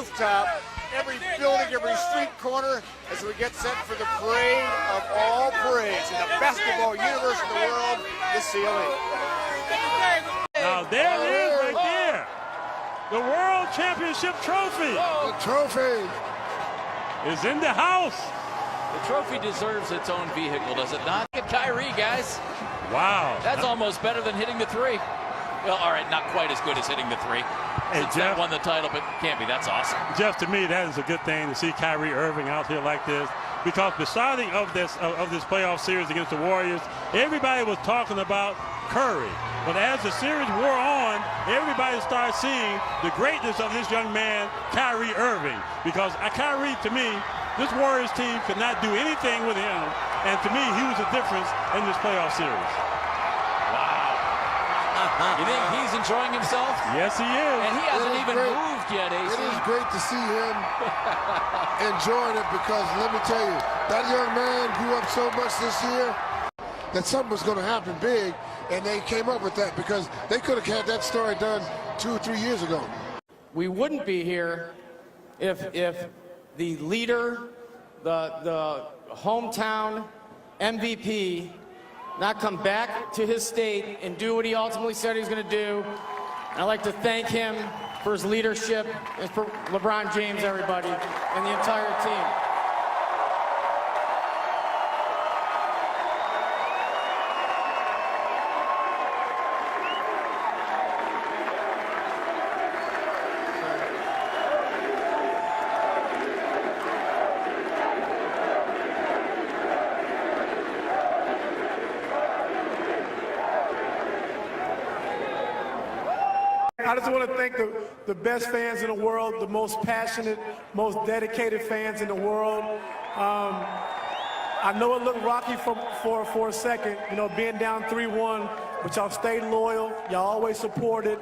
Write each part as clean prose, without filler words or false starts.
rooftop, every building, every street corner, as we get set for the parade of all parades in the basketball universe in the world, the CLE. Now there it is right there. The World Championship trophy. The trophy is in the house. The trophy deserves its own vehicle, does it not? Look at Kyrie, guys. Wow. That's almost better than hitting the three. Well, all right, not quite as good as hitting the three. Hey, Since Jeff, that won the title, but can't be. That's awesome. Jeff, to me, that is a good thing to see Kyrie Irving out here like this. Because besides this playoff series against the Warriors, everybody was talking about Curry. But as the series wore on, everybody started seeing the greatness of this young man, Kyrie Irving. Because Kyrie, to me, this Warriors team could not do anything with him. And to me, he was the difference in this playoff series. You think he's enjoying himself? Yes, he is. And he hasn't even moved yet, AC. It is great to see him enjoying it, because let me tell you, that young man grew up so much this year that something was going to happen big, and they came up with that because they could have had that story done 2 or 3 years ago. We wouldn't be here if the leader, the hometown MVP, not come back to his state and do what he ultimately said he was going to do. And I'd like to thank him for his leadership, and for LeBron James, everybody, and the entire team. I just want to thank the best fans in the world, the most passionate, most dedicated fans in the world. I know it looked rocky for a second, you know, being down 3-1, but y'all stayed loyal, y'all always supported,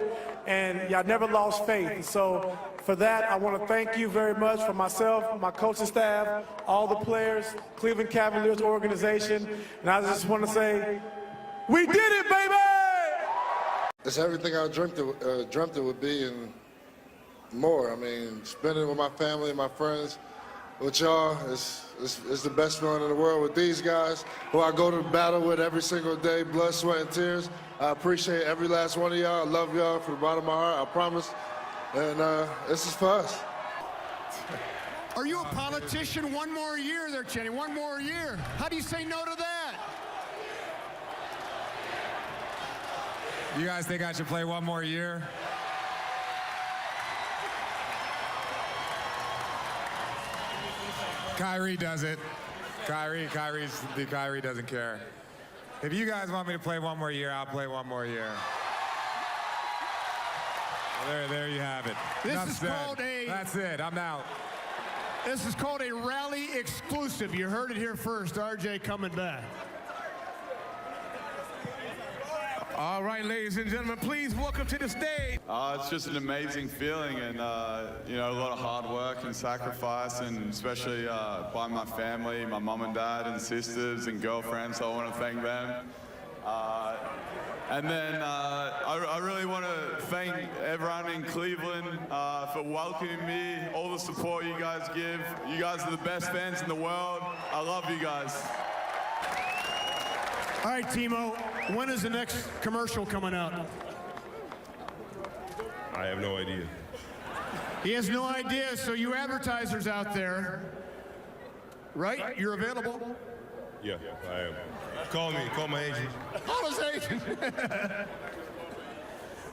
and y'all never lost faith. So for that, I want to thank you very much, for myself, my coaching staff, all the players, Cleveland Cavaliers organization, and I just want to say, we did it, baby! It's everything I dreamt it would be, and more. I mean, spending with my family and my friends, with y'all, is the best feeling in the world. With these guys, who I go to battle with every single day, blood, sweat, and tears. I appreciate every last one of y'all. I love y'all from the bottom of my heart, I promise. And this is for us. Are you a politician? One more year there, Cheney, one more year. How do you say no to that? You guys think I should play one more year? Kyrie does it. Kyrie doesn't care. If you guys want me to play one more year, I'll play one more year. Well, there you have it. That's it, I'm out. This is called a rally exclusive. You heard it here first. RJ coming back. All right, ladies and gentlemen, please welcome to the stage. It's just an amazing feeling, and you know, a lot of hard work and sacrifice, and especially by my family, my mom and dad and sisters and girlfriends. So I want to thank them. And then I really want to thank everyone in Cleveland for welcoming me, all the support you guys give. You guys are the best fans in the world. I love you guys. All right, Timo, when is the next commercial coming out? I have no idea. He has no idea, so you advertisers out there, right? You're available? Yeah, I am. Call my agent. Call his agent.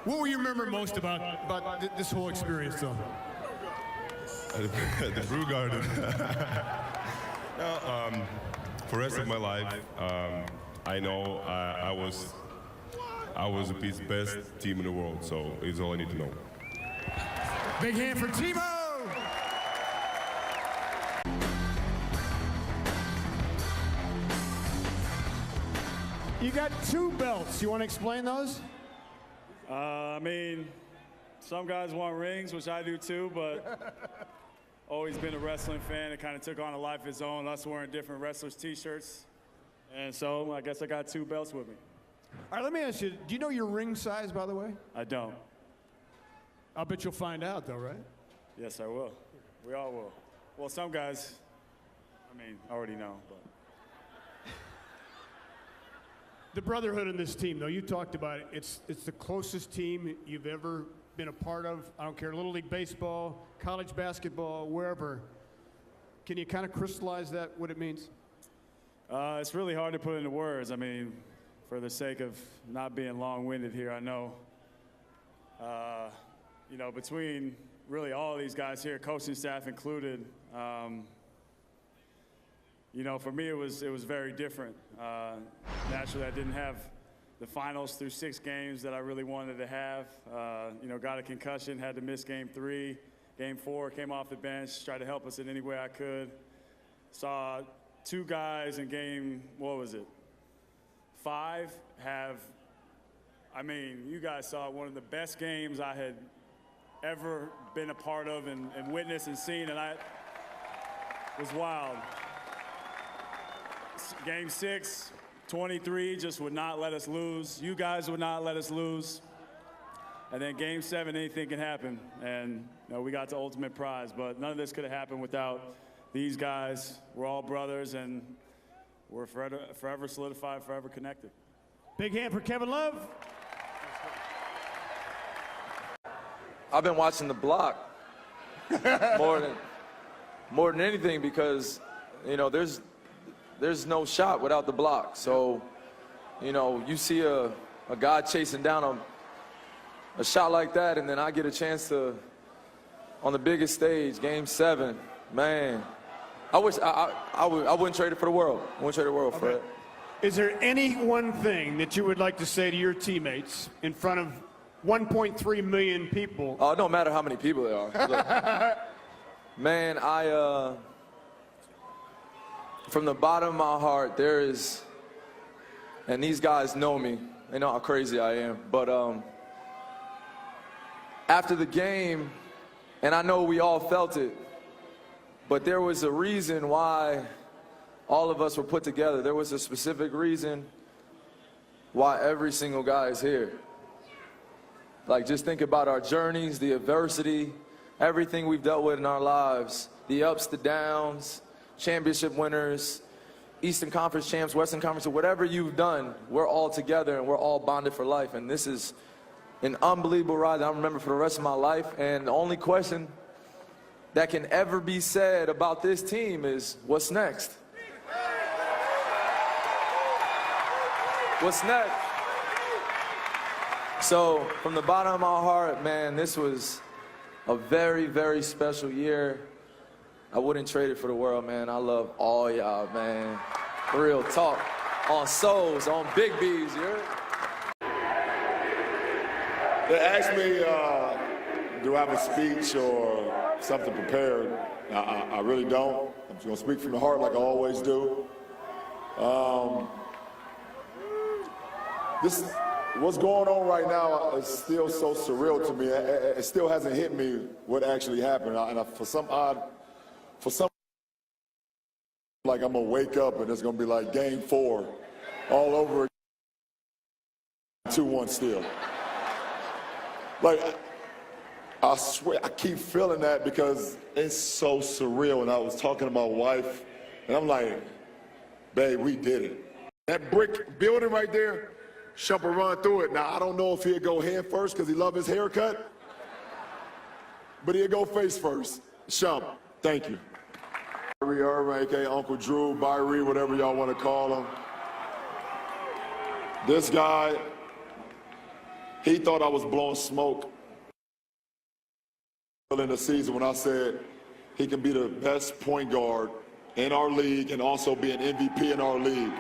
What will you remember most about this whole experience, though? The Brew Garden. For the rest of my life, I know I was the best team in the world, so it's all I need to know. Big hand for Timo! You got 2 belts. You want to explain those? I mean, some guys want rings, which I do too, but always been a wrestling fan. It kind of took on a life of its own, us wearing different wrestlers' T-shirts. And so I guess I got 2 belts with me. All right, let me ask you, do you know your ring size, by the way? I don't. I'll bet you'll find out, though, right? Yes, I will. We all will. Well, some guys, I mean, already know, but. The brotherhood in this team, though, you talked about it. It's the closest team you've ever been a part of. I don't care, Little League Baseball, college basketball, wherever. Can you kind of crystallize that, what it means? It's really hard to put into words. I mean, for the sake of not being long-winded here, I know, you know, between really all of these guys here, coaching staff included, you know, for me it was very different. Naturally, I didn't have the finals through 6 games that I really wanted to have. You know, got a concussion, had to miss Game 3. Game 4, came off the bench, tried to help us in any way I could. Saw 2 guys in game, what was it, 5 have, I mean, you guys saw one of the best games I had ever been a part of and witnessed and seen, and it was wild. Game 6, 23 just would not let us lose. You guys would not let us lose. And then Game 7, anything can happen. And you know, we got the ultimate prize, but none of this could have happened without these guys. We're all brothers, and we're forever solidified, forever connected. Big hand for Kevin Love. I've been watching the block more than anything because, you know, there's no shot without the block. So, you know, you see a guy chasing down a shot like that, and then I get a chance to, on the biggest stage, Game 7, man, I wish I wouldn't trade it for the world. I wouldn't trade the world for it. Is there any one thing that you would like to say to your teammates in front of 1.3 million people? Oh, it don't matter how many people there are. Look, man, from the bottom of my heart, there is, and these guys know me. They know how crazy I am. But after the game, and I know we all felt it, but there was a reason why all of us were put together. There was a specific reason why every single guy is here. Like, just think about our journeys, the adversity, everything we've dealt with in our lives, the ups, the downs, championship winners, Eastern Conference champs, Western Conference, whatever you've done, we're all together and we're all bonded for life. And this is an unbelievable ride that I'll remember for the rest of my life. And the only question that can ever be said about this team is, what's next? What's next? So from the bottom of my heart, man, this was a very, very special year. I wouldn't trade it for the world, man. I love all y'all, man. Real talk. On souls, on Big B's, you heard? They asked me, do I have a speech or something prepared? I really don't. I'm just going to speak from the heart like I always do. What's going on right now is still so surreal to me. It still hasn't hit me what actually happened. For some, like I'm gonna wake up and it's gonna be like Game 4 all over again. 2-1 still. Like, I swear, I keep feeling that because it's so surreal. And I was talking to my wife, and I'm like, babe, we did it. That brick building right there, Shump'll run through it. Now, I don't know if he'll go head first because he love his haircut, but he'll go face first. Shump, thank you. Kyrie Irving, a.k.a. Uncle Drew, Byrie, whatever y'all want to call him. This guy, he thought I was blowing smoke in the season when I said he can be the best point guard in our league and also be an MVP in our league.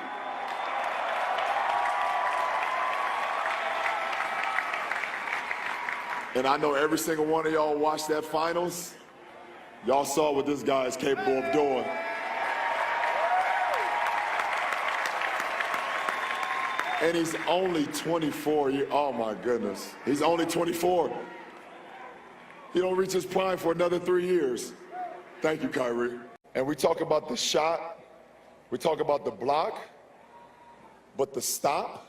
And I know every single one of y'all watched that finals. Y'all saw what this guy is capable of doing. And he's only 24 years, oh my goodness. He's only 24. He don't reach his prime for another 3 years. Thank you, Kyrie. And we talk about the shot, we talk about the block, but the stop,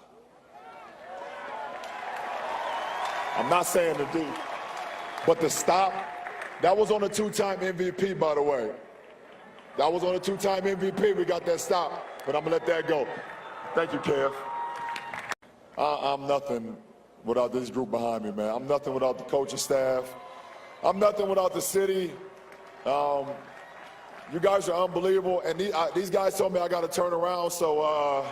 I'm not saying to do, but the stop, That was on a 2-time MVP, by the way. That was on a 2-time MVP. We got that stop, but I'm going to let that go. Thank you, Kev. I'm nothing without this group behind me, man. I'm nothing without the coaching staff. I'm nothing without the city. You guys are unbelievable, and these guys told me I got to turn around, so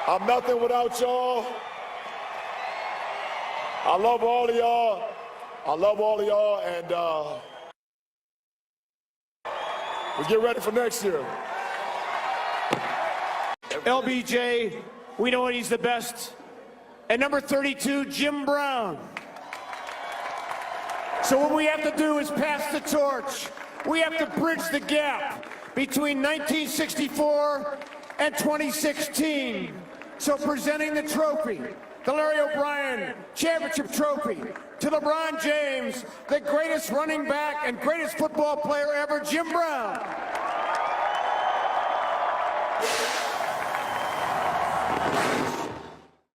I'm nothing without y'all. I love all of y'all. I love all of y'all, and let's get ready for next year. LBJ, we know he's the best. And number 32, Jim Brown. So what we have to do is pass the torch. We have to bridge the gap between 1964 and 2016. So presenting the trophy, the Larry O'Brien Championship Trophy, to LeBron James, the greatest running back and greatest football player ever, Jim Brown.